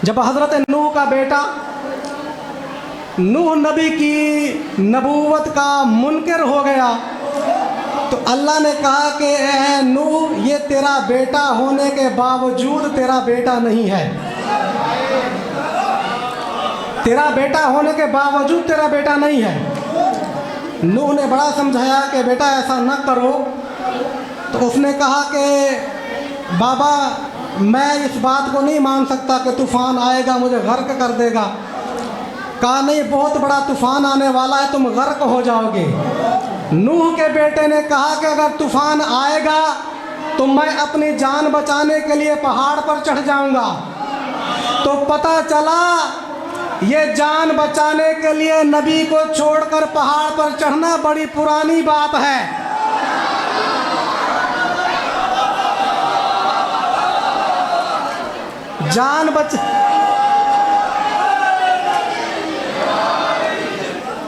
जब हज़रत नूह का बेटा नूह नबी की नबूवत का मुनकर हो गया तो अल्लाह ने कहा कि ए नूह, ये तेरा बेटा होने के बावजूद तेरा बेटा नहीं है। तेरा बेटा होने के बावजूद तेरा बेटा नहीं है। नूह ने बड़ा समझाया कि बेटा ऐसा न करो। तो उसने कहा कि बाबा, मैं इस बात को नहीं मान सकता कि तूफ़ान आएगा मुझे गर्क कर देगा। कहा नहीं, बहुत बड़ा तूफ़ान आने वाला है, तुम गर्क हो जाओगे। नूह के बेटे ने कहा कि अगर तूफ़ान आएगा तो मैं अपनी जान बचाने के लिए पहाड़ पर चढ़ जाऊंगा। तो पता चला ये जान बचाने के लिए नबी को छोड़कर पहाड़ पर चढ़ना बड़ी पुरानी बात है।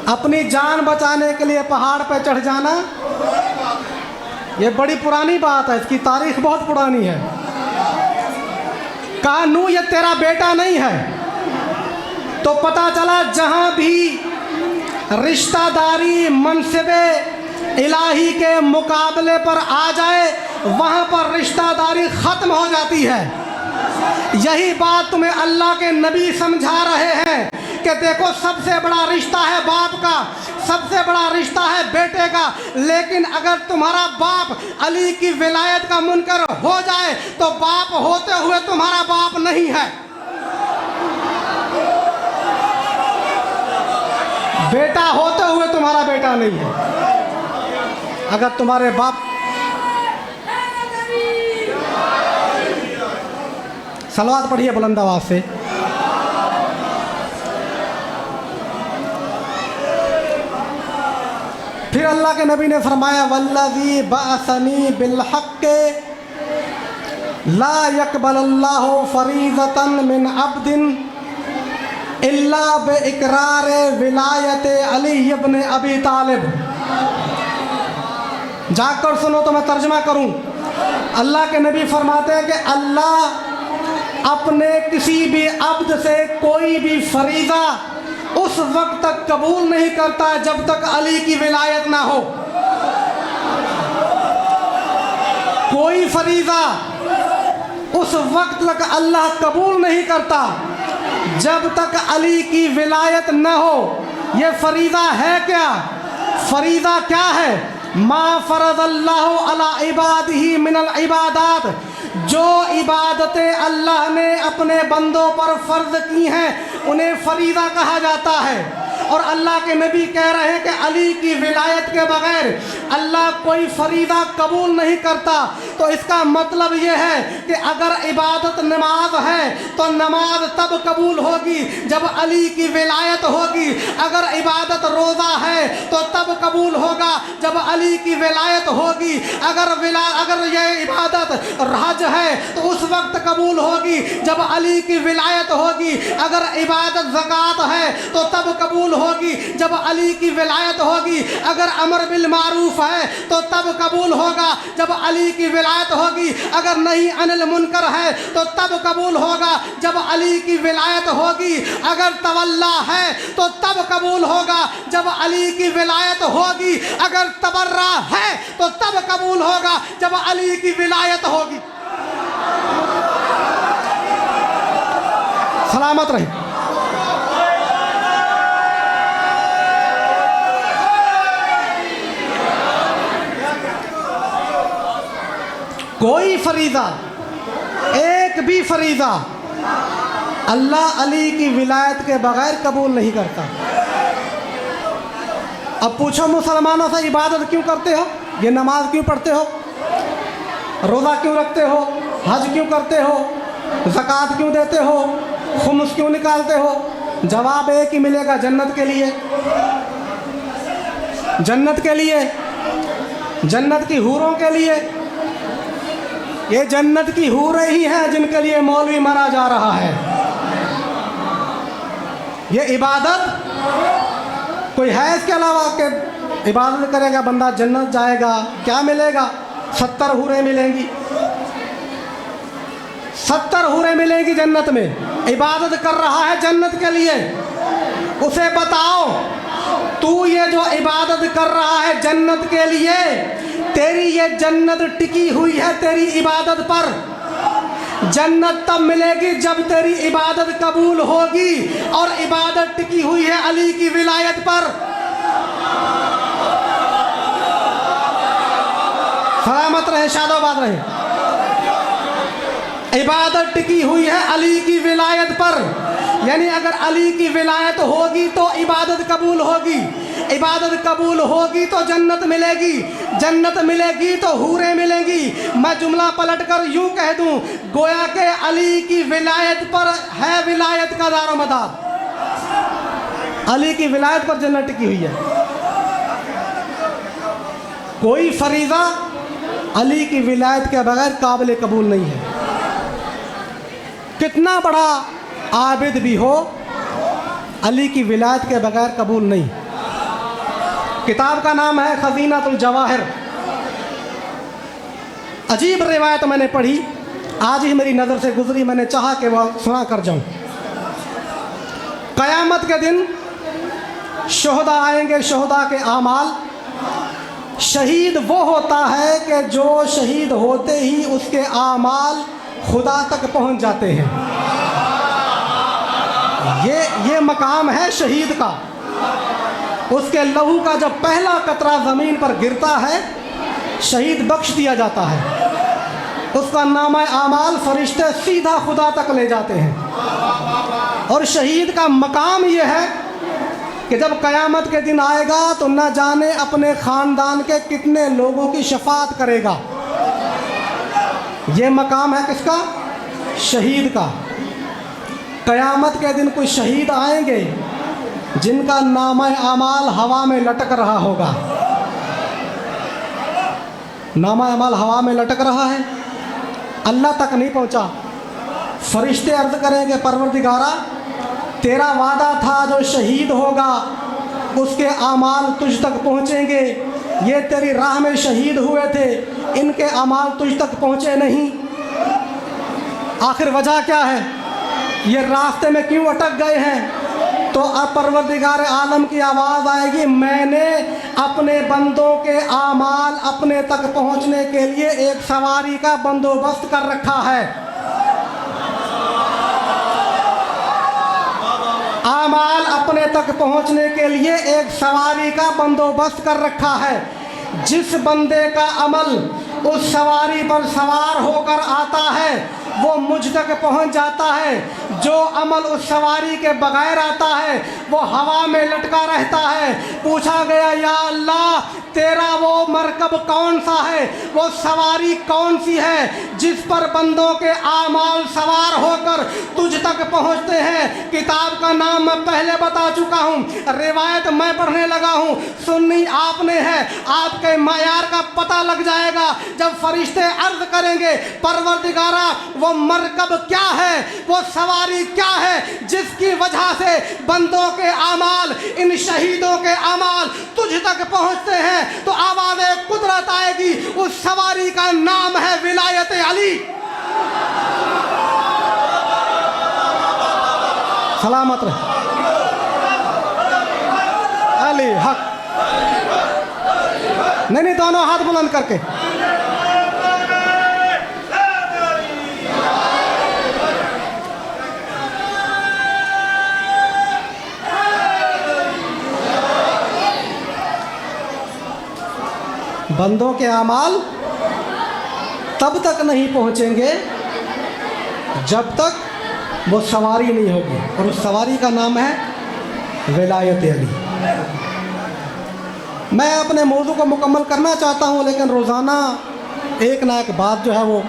अपनी जान बचाने के लिए पहाड़ पर चढ़ जाना ये बड़ी पुरानी बात है, इसकी तारीख बहुत पुरानी है। कहा नूह, ये तेरा बेटा नहीं है। तो पता चला जहां भी रिश्तेदारी मनसबे इलाही के मुकाबले पर आ जाए वहां पर रिश्तेदारी खत्म हो जाती है। यही बात तुम्हें अल्लाह के नबी समझा रहे हैं कि देखो, सबसे बड़ा रिश्ता है बाप का, सबसे बड़ा रिश्ता है बेटे का। लेकिन अगर तुम्हारा बाप अली की विलायत का मुनकर हो जाए तो बाप होते हुए तुम्हारा बाप नहीं है। बेटा होते हुए तुम्हारा बेटा नहीं है। अगर तुम्हारे बाप, सलवात पढ़िए बुलंद आवाज से। फिर अल्लाह के नबी ने फरमाया, वल्लज़ी बअसनी बिलहक़्क़ि ला यक़बलुल्लाहु फ़रीज़तन मिन अब्दिन इल्ला बिइक़रार विलायत अली इब्न अबी तालिब। जाकर सुनो तो मैं तर्जुमा करूं। अल्लाह के नबी फरमाते हैं कि अल्लाह अपने किसी भी अब्द से कोई भी फरीज़ा उस वक्त तक कबूल नहीं करता जब तक अली की विलायत ना हो। कोई फरीज़ा उस वक्त तक अल्लाह कबूल नहीं करता जब तक अली की विलायत न हो। ये फरीज़ा है क्या? फरीज़ा क्या है? मा फ़रज़ल्लाहु अला इबादिही मिनल इबादात, जो इबादतें अल्लाह ने अपने बंदों पर फ़र्ज़ की हैं उन्हें फ़रीज़ा कहा जाता है। और अल्लाह के नबी कह रहे हैं कि अली की विलायत के बग़ैर अल्लाह कोई फ़रीज़ा कबूल नहीं करता। तो इसका मतलब ये है कि अगर इबादत नमाज है तो नमाज तब कबूल होगी जब अली की विलायत होगी। अगर इबादत रोज़ा है तो तब कबूल होगा जब अली की विलायत होगी। अगर यह इबादत हज है तो उस वक्त कबूल होगी जब अली की विलायत होगी। अगर इबादत ज़कात है तो तब कबूल होगी जब अली की विलायत होगी। अगर अमर बिल मारूफ है तो तब कबूल होगा जब अली की विलायत होगी। अगर नहीं अनिल मुनकर है तो तब कबूल होगा जब अली की विलायत होगी। अगर तवल्ला है तो तब कबूल होगा जब अली की विलायत होगी। अगर तबर्रा है तो तब कबूल होगा जब अली की विलायत होगी। सलामत रहे। कोई फरीज़ा, एक भी फरीज़ा अल्लाह अली की विलायत के बग़ैर कबूल नहीं करता। अब पूछो मुसलमानों से, इबादत क्यों करते हो? ये नमाज क्यों पढ़ते हो? रोज़ा क्यों रखते हो? हज क्यों करते हो? ज़कात क्यों देते हो? खुम्स क्यों निकालते हो? जवाब एक ही मिलेगा, जन्नत के लिए। जन्नत के लिए, जन्नत की हूरों के लिए। ये जन्नत की हूरें ही हैं जिनके लिए मौलवी मारा जा रहा है। ये इबादत कोई है इसके अलावा कि इबादत करेगा बंदा जन्नत जाएगा? क्या मिलेगा? 70 हूरें मिलेंगी, 70 हूरें मिलेंगी जन्नत में। इबादत कर रहा है जन्नत के लिए, उसे बताओ तू ये जो इबादत कर रहा है जन्नत के लिए, तेरी ये जन्नत टिकी हुई है तेरी इबादत पर। जन्नत तब मिलेगी जब तेरी इबादत कबूल होगी, और इबादत टिकी हुई है अली की विलायत पर। सलामत रहे, शादाबाद रहे। इबादत टिकी हुई है अली की विलायत पर, यानी अगर अली की विलायत होगी तो इबादत कबूल होगी, इबादत कबूल होगी तो जन्नत मिलेगी, जन्नत मिलेगी तो हूरें मिलेंगी। मैं जुमला पलटकर यूं कह दूं, गोया के अली की विलायत पर है विलायत का दारो मदार। अली की विलायत पर जन्नत टिकी हुई है। कोई फरीज़ा अली की विलायत के बगैर काबिल कबूल नहीं है। कितना बड़ा आबिद भी हो, अली की विलायत के बगैर कबूल नहीं। किताब का नाम है खज़ीनतुल जवाहिर। अजीब रिवायत मैंने पढ़ी, आज ही मेरी नज़र से गुजरी, मैंने चाहा कि वह सुना कर जाऊं। क़यामत के दिन शोहदा आएंगे, शोहदा के आमाल। शहीद वो होता है कि जो शहीद होते ही उसके आमाल खुदा तक पहुंच जाते हैं। ये मकाम है शहीद का। उसके लहू का जब पहला कतरा ज़मीन पर गिरता है, शहीद बख्श दिया जाता है। उसका नामा आमाल फरिश्ते सीधा खुदा तक ले जाते हैं। और शहीद का मकाम ये है कि जब क़यामत के दिन आएगा तो न जाने अपने ख़ानदान के कितने लोगों की शफाअत करेगा। ये मकाम है किसका? शहीद का। क़यामत के दिन कुछ शहीद आएंगे जिनका नामा आमाल हवा में लटक रहा होगा। नामा आमाल हवा में लटक रहा है, अल्लाह तक नहीं पहुंचा। फरिश्ते अर्ज़ करेंगे, परवरदिगारा तेरा वादा था जो शहीद होगा उसके आमाल तुझ तक पहुँचेंगे। ये तेरी राह में शहीद हुए थे, इनके आमाल तुझ तक पहुँचे नहीं। आखिर वजह क्या है? ये रास्ते में क्यों अटक गए हैं? तो अब परवरदिगार आलम की आवाज़ आएगी, मैंने अपने बंदों के आमाल अपने तक पहुँचने के लिए एक सवारी का बंदोबस्त कर रखा है। आमाल अपने तक पहुंचने के लिए एक सवारी का बंदोबस्त कर रखा है। जिस बंदे का अमल उस सवारी पर सवार होकर आता है वो मुझ तक पहुंच जाता है। जो अमल उस सवारी के बगैर आता है वो हवा में लटका रहता है। पूछा गया, या अल्लाह तेरा वो मरकब कौन सा है, वो सवारी कौन सी है जिस पर बंदों के आमाल सवार होकर तुझ तक पहुंचते हैं? किताब का नाम मैं पहले बता चुका हूं, रिवायत मैं पढ़ने लगा हूं, सुननी आपने है। आपके मायार का पता लग जाएगा जब फरिश्ते अर्ज करेंगे, परवरदिगारा वो मरकब क्या है, वो सवारी क्या है जिसकी वजह से बंदों के आमाल, इन शहीदों के आमाल तुझ तक पहुंचते हैं? तो आवाज़े कुदरत आएगी, उस सवारी का नाम है विलायत अली। सलामत रहे। अली हक। नहीं, दोनों हाथ बुलंद करके। बंदों के आमाल तब तक नहीं पहुंचेंगे जब तक वो सवारी नहीं होगी, और उस सवारी का नाम है विलायत अली। मैं अपने मौजू को मुकम्मल करना चाहता हूं, लेकिन रोज़ाना एक ना एक बात जो है वो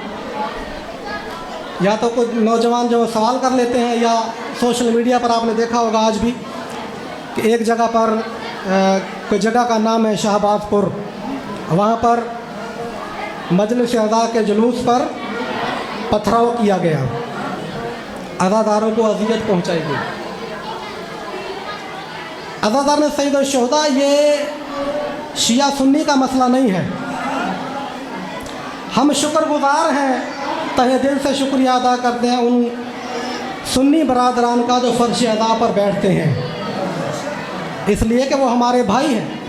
या तो कुछ नौजवान जो सवाल कर लेते हैं, या सोशल मीडिया पर आपने देखा होगा आज भी कि एक जगह पर कोई जगह का नाम है शाहबाजपुर, वहाँ पर मजलिस अज़ा के जुलूस पर पथराव किया गया, अज़ादारों को अज़ियत पहुँचाई गई। अज़ादार ने सईद शुहदा, ये शिया सुन्नी का मसला नहीं है। हम शुक्रगुज़ार हैं, तहे दिल से शुक्रिया अदा करते हैं उन सुन्नी बरादरान का जो फर्श अदा पर बैठते हैं, इसलिए कि वो हमारे भाई हैं।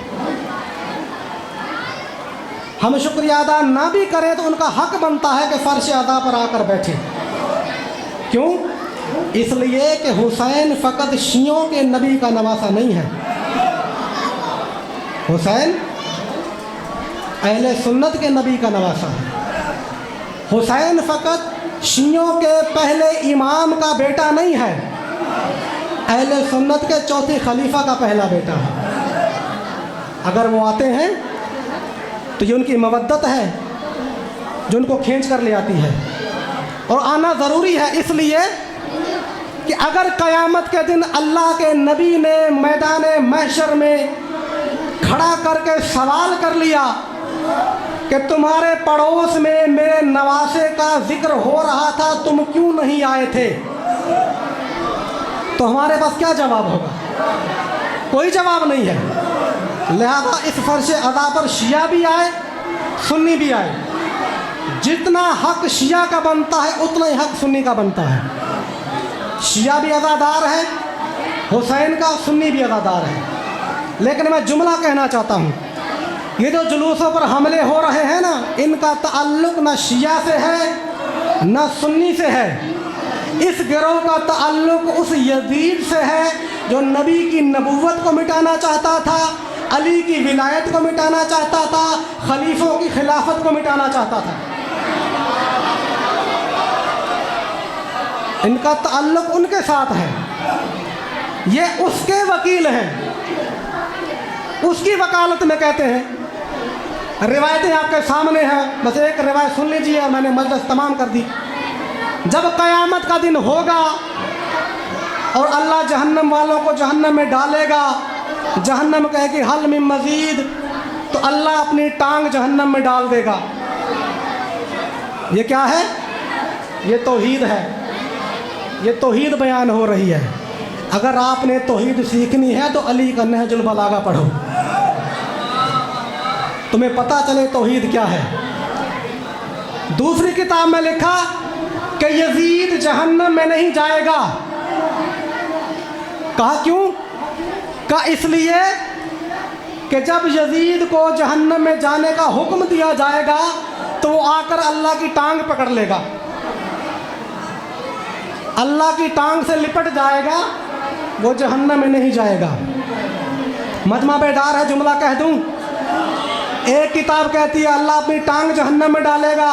हम शुक्रिया अदा ना भी करें तो उनका हक बनता है कि फर्श अदा पर आकर बैठे। क्यों? इसलिए कि हुसैन फ़कत शियों के नबी का नवासा नहीं है। हुसैन अहले सुन्नत के नबी का नवासा है। हुसैन फ़कत शियों के पहले इमाम का बेटा नहीं है, अहले सुन्नत के चौथे खलीफा का पहला बेटा है। अगर वो आते हैं तो ये उनकी मवद्दत है जो उनको खींच कर ले आती है, और आना ज़रूरी है इसलिए कि अगर क़यामत के दिन अल्लाह के नबी ने मैदान महशर में खड़ा करके सवाल कर लिया कि तुम्हारे पड़ोस में मेरे नवासे का जिक्र हो रहा था, तुम क्यों नहीं आए थे, तो हमारे पास क्या जवाब होगा? कोई जवाब नहीं है। लिहाजा इस फर्श अदा पर शिया भी आए, सुन्नी भी आए। जितना हक शिया का बनता है उतना ही हक सुन्नी का बनता है। शिया भी अदादार है, हुसैन का, सुन्नी भी अदादार है। लेकिन मैं जुमला कहना चाहता हूँ, ये जो जुलूसों पर हमले हो रहे हैं ना, इनका ताल्लुक़ न शिया से है न सुन्नी से है। इस गिरोह का ताल्लुक़ उस यजीद से है जो नबी की नबूवत को मिटाना चाहता था, अली की विलायत को मिटाना चाहता था, खलीफों की खिलाफत को मिटाना चाहता था। इनका ताल्लुक़ उनके साथ है। ये उसके वकील हैं, उसकी वकालत में कहते हैं। रिवायतें आपके सामने हैं, बस एक रिवायत सुन लीजिए और मैंने मजलिस तमाम कर दी। जब क़यामत का दिन होगा और अल्लाह जहन्नम वालों को जहन्नम में डालेगा, जहन्नम कहेगी हल मिन मज़ीद, तो अल्लाह अपनी टांग जहन्नम में डाल देगा। ये क्या है? ये तौहीद है, ये तौहीद बयान हो रही है। अगर आपने तौहीद सीखनी है तो अली का नहजुल बलागा पढ़ो, तुम्हें पता चले तौहीद क्या है। दूसरी किताब में लिखा कि यजीद जहन्नम में नहीं जाएगा। कहा क्यों? कहा इसलिए कि जब यजीद को जहन्नम में जाने का हुक्म दिया जाएगा तो वो आकर अल्लाह की टांग पकड़ लेगा, अल्लाह की टांग से लिपट जाएगा, वो जहन्नम में नहीं जाएगा। मजमा बेदार है, जुमला कह दूं। एक किताब कहती है अल्लाह अपनी टांग जहन्नम में डालेगा,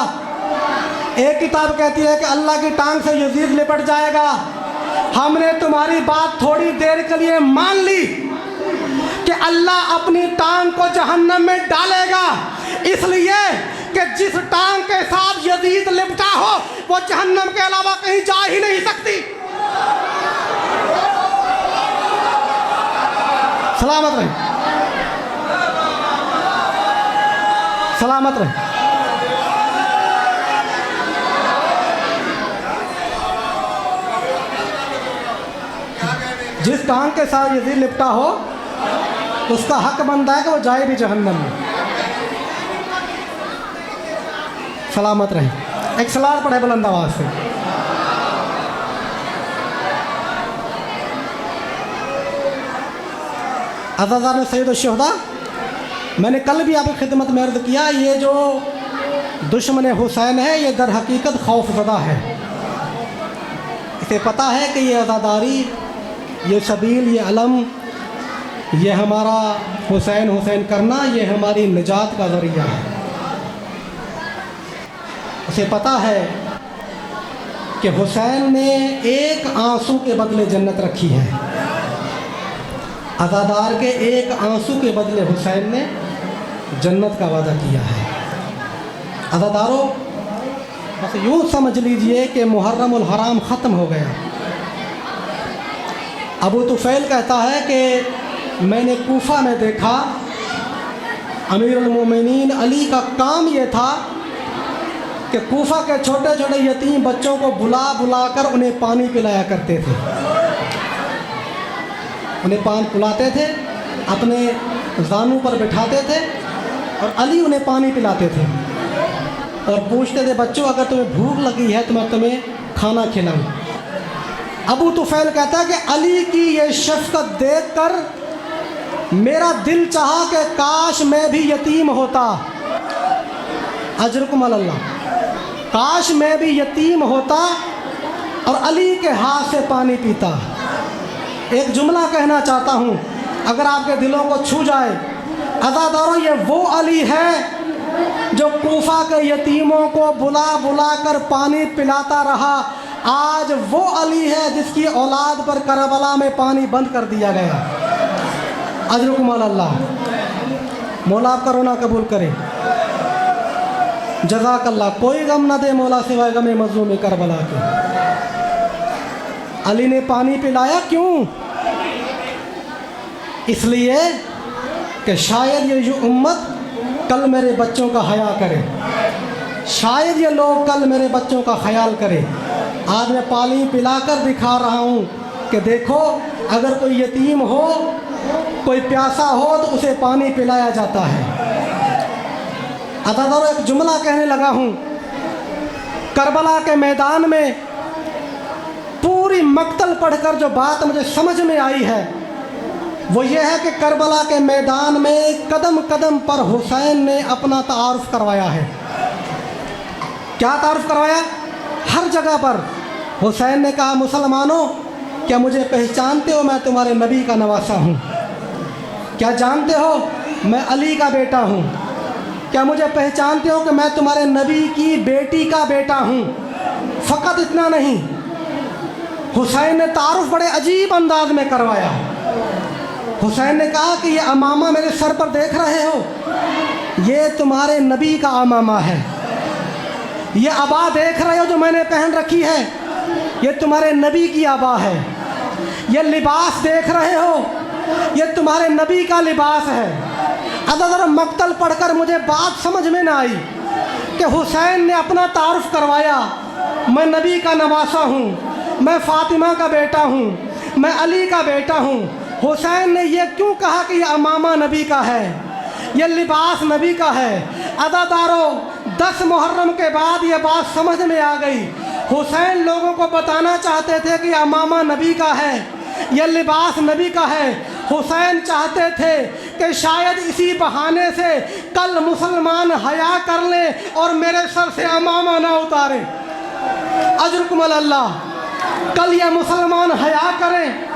एक किताब कहती है कि अल्लाह की टांग से यजीद लिपट जाएगा। हमने तुम्हारी बात थोड़ी देर के लिए मान ली कि अल्लाह अपनी टांग को जहन्नम में डालेगा, इसलिए कि जिस टांग के साथ यजीद लिपटा हो वो जहन्नम के अलावा कहीं जा ही नहीं सकती। सलामत रहे, सलामत रहे। जिस टांग के साथ यजीद लिपटा हो उसका हक बनता है कि वो जाए भी जहन्नम में। सलामत रहे। एक सलात पढ़े बुलंद आवाज से। अज़ाज़ान सैयद शुहदा, मैंने कल भी आपकी खिदमत में अर्ज़ किया, ये जो दुश्मन हुसैन है ये दर हकीकत खौफज़दा है। इसे पता है कि ये अज़ादारी, ये सबील, ये अलम, ये हमारा हुसैन हुसैन करना, ये हमारी निजात का ज़रिया है। उसे पता है कि हुसैन ने एक आंसू के बदले जन्नत रखी है। अज़ादार के एक आंसू के बदले हुसैन ने जन्नत का वादा किया है। अज़ादारों, बस यूँ समझ लीजिए कि मुहर्रमुल हराम ख़त्म हो गया। अबू तुफ़ैल कहता है कि मैंने कूफा में देखा, अमीरुल मोमिनीन अली का काम ये था कि कूफा के छोटे छोटे यतीम बच्चों को बुला बुला कर उन्हें पानी पिलाया करते थे। उन्हें पान पिलाते थे, अपने जानू पर बिठाते थे और अली उन्हें पानी पिलाते थे और पूछते थे, बच्चों अगर तुम्हें भूख लगी है तो मैं तुम्हें खाना खिलाऊं। अबू तुफैल कहता है कि अली की ये शफ़क़त देखकर मेरा दिल चाहा कि काश मैं भी यतीम होता। अजरकुम अल्लाह, काश मैं भी यतीम होता और अली के हाथ से पानी पीता। एक जुमला कहना चाहता हूँ, अगर आपके दिलों को छू जाए, अज़ादारों, ये वो अली है जो कूफा के यतीमों को बुला बुला कर पानी पिलाता रहा। आज वो अली है जिसकी औलाद पर करबला में पानी बंद कर दिया गया। अजरुकुम अल्लाह, मौला आपका रोना कबूल करे। जज़ाकल्लाह। कोई गम ना दे मौला सिवाय गमे मज़लूम करबला के। अली ने पानी पिलाया, क्यों? इसलिए कि शायद ये उम्मत कल मेरे बच्चों का हया करे, शायद ये लोग कल मेरे बच्चों का ख्याल करें। आज मैं पानी पिलाकर दिखा रहा हूँ कि देखो, अगर कोई यतीम हो, कोई प्यासा हो, तो उसे पानी पिलाया जाता है। अदादारों, एक जुमला कहने लगा हूँ। करबला के मैदान में पूरी मक्तल पढ़कर जो बात मुझे समझ में आई है वो ये है कि करबला के मैदान में कदम कदम पर हुसैन ने अपना तारुफ करवाया है। क्या तारुफ करवाया? हर जगह पर हुसैन ने कहा, मुसलमानों, क्या मुझे पहचानते हो? मैं तुम्हारे नबी का नवासा हूँ। क्या जानते हो मैं अली का बेटा हूँ? क्या मुझे पहचानते हो कि मैं तुम्हारे नबी की बेटी का बेटा हूँ? फ़कत इतना नहीं, हुसैन ने तारुफ बड़े अजीब अंदाज में करवाया। हुसैन ने कहा कि ये अमामा मेरे सर पर देख रहे हो, ये तुम्हारे नबी का अमामा है। ये अबा देख रहे हो जो मैंने पहन रखी है, ये तुम्हारे नबी की अबा है। ये लिबास देख रहे हो, ये तुम्हारे नबी का लिबास है। अदर मक्तल पढ़कर मुझे बात समझ में ना आई कि हुसैन ने अपना तारुफ करवाया, मैं नबी का नवासा हूँ, मैं फ़ातिमा का बेटा हूँ, मैं अली का बेटा हूँ। हुसैन ने यह क्यों कहा कि यह अमामा नबी का है, यह लिबास नबी का है? अदादारों, 10 मुहर्रम के बाद यह बात समझ में आ गई। हुसैन लोगों को बताना चाहते थे कि अमामा नबी का है, यह लिबास नबी का है। हुसैन चाहते थे कि शायद इसी बहाने से कल मुसलमान हया कर लें और मेरे सर से अमामा ना उतारे। अजरुकुम अल्लाह, कल यह मुसलमान हया करें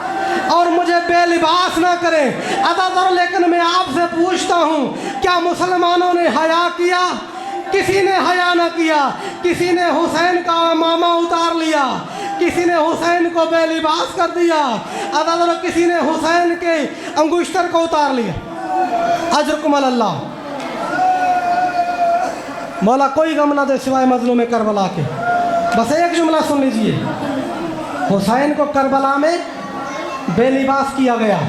और मुझे बेलिबास ना करें। अदादार, लेकिन मैं आपसे पूछता हूँ, क्या मुसलमानों ने हया किया? किसी ने हया ना किया। किसी ने हुसैन का अमामा उतार लिया, किसी ने हुसैन को बेलिबास कर दिया। अदादार, किसी ने हुसैन के अंगुश्तर को उतार लिया। अजरुकुम अल्लाह। मौला कोई गम ना दे सिवाय मजलूम करबला के। बस एक जुमला सुन लीजिए, हुसैन को करबला में बेलिबास किया गया।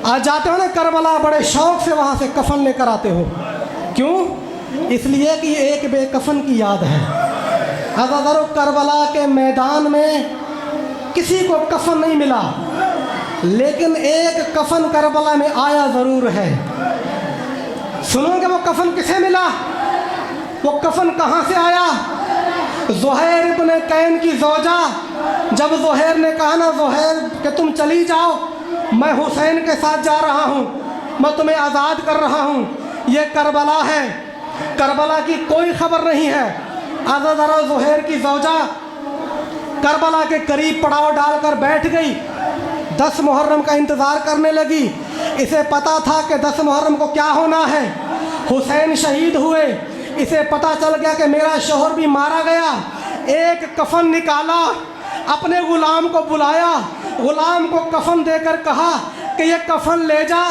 आज जाते हो ना करबला, बड़े शौक़ से वहाँ से कफन लेकर आते हो। क्यों? इसलिए कि एक बेकफन की याद है। अज़ादरो, करबला के मैदान में किसी को कफन नहीं मिला, लेकिन एक कफन करबला में आया ज़रूर है। सुनोगे वो कफन किसे मिला? वो कफन कहाँ से आया? ज़ुहैर इब्न कैन की ज़ौजा, जब ज़ुहैर ने कहा ना, ज़ुहैर कि तुम चली जाओ, मैं हुसैन के साथ जा रहा हूँ, मैं तुम्हें आज़ाद कर रहा हूँ, ये करबला है, करबला की कोई खबर नहीं है। आज़ादारा ज़ुहैर की ज़ौजा करबला के करीब पड़ाव डालकर बैठ गई, 10 मुहर्रम का इंतज़ार करने लगी। इसे पता था कि 10 मुहर्रम को क्या होना है, हुसैन शहीद हुए। इसे पता चल गया कि मेरा शौहर भी मारा गया। एक कफन निकाला, अपने ग़ुलाम को बुलाया, ग़ुलाम को कफन देकर कहा कि ये कफन ले जा,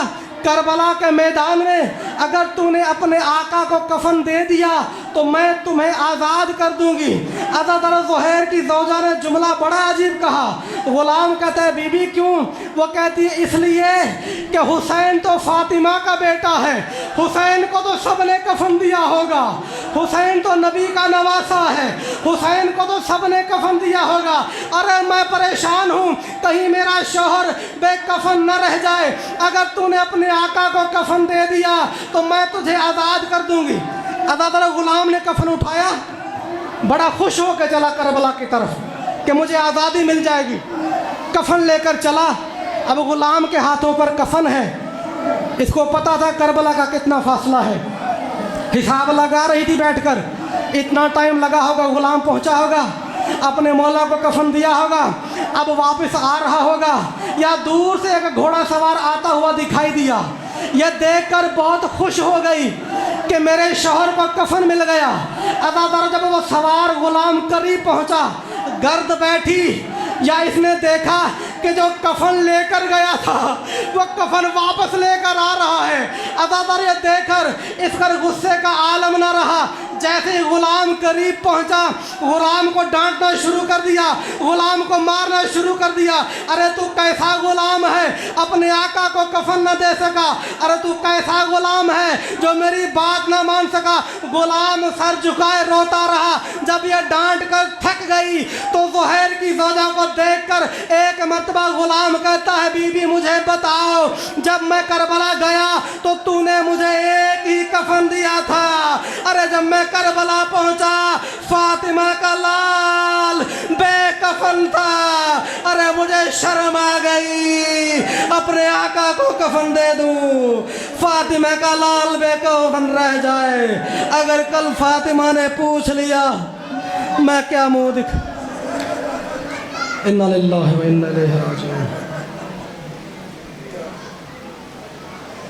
करबला के मैदान में अगर तूने अपने आका को कफन दे दिया तो मैं तुम्हें आज़ाद कर दूंगी। अज़ादर ज़ुहैर की ज़ौजा ने जुमला बड़ा अजीब कहा। ग़ुलाम कहता है, बीबी क्यों? वो कहती है, इसलिए कि हुसैन तो फ़ातिमा का बेटा है, हुसैन को तो सब ने कफन दिया होगा, हुसैन तो नबी का नवासा है, हुसैन को तो सब ने कफन दिया होगा। अरे मैं परेशान हूँ, कहीं मेरा शौहर बेकफन न रह जाए। अगर तूने अपने आका को कफन दे दिया तो मैं तुझे आज़ाद कर दूंगी। अज़ादर ग़ुलाम ने कफन उठाया, बड़ा खुश होकर चला करबला की तरफ। कि मुझे आज़ादी मिल जाएगी। कफन लेकर चला। अब गुलाम के हाथों पर कफन है। इसको पता था करबला का कितना फासला है। हिसाब लगा रही थी बैठकर, इतना टाइम लगा होगा, गुलाम पहुंचा होगा, अपने मौला को कफन दिया होगा, अब वापस आ रहा होगा, या दूर से एक घोड़ा सवार आता हुआ दिखाई दिया। यह देखकर बहुत खुश हो गई कि मेरे शौहर को कफन मिल गया। अदादार जब वो सवार गुलाम करीब पहुंचा, गर्द बैठी, या इसने देखा कि जो कफन लेकर गया था वो कफन वापस लेकर आ रहा है। अदादार ये देखकर इसकर गुस्से का आलम न रहा। जैसे ही गुलाम करीब पहुंचा, गुलाम को डांटना शुरू कर दिया, गुलाम को मारना शुरू कर दिया। अरे तू कैसा गुलाम है, अपने आका को कफन न दे सका? अरे तू कैसा गुलाम है जो मेरी बात न मान सका? गुलाम सर झुकाए रोता रहा। जब यह डांट कर थक गई तो ज़ुहैर की ज़ौजा को देखकर एक मर्तबा गुलाम कहता है, बीबी मुझे बताओ, जब मैं करबला गया तो तूने मुझे एक ही कफन दिया था। अरे जब मैं करबला पहुंचा, फातिमा का लाल बेकफन था। अरे मुझे शर्म आ गई, अपने आका को कफन दे दूं, फातिमा का लाल बेकफन रह जाए। अगर कल फातिमा ने पूछ लिया मैं क्या मुंह दिखा। इन्ना लिल्लाहि व इन्ना इलैहि राजिऊन।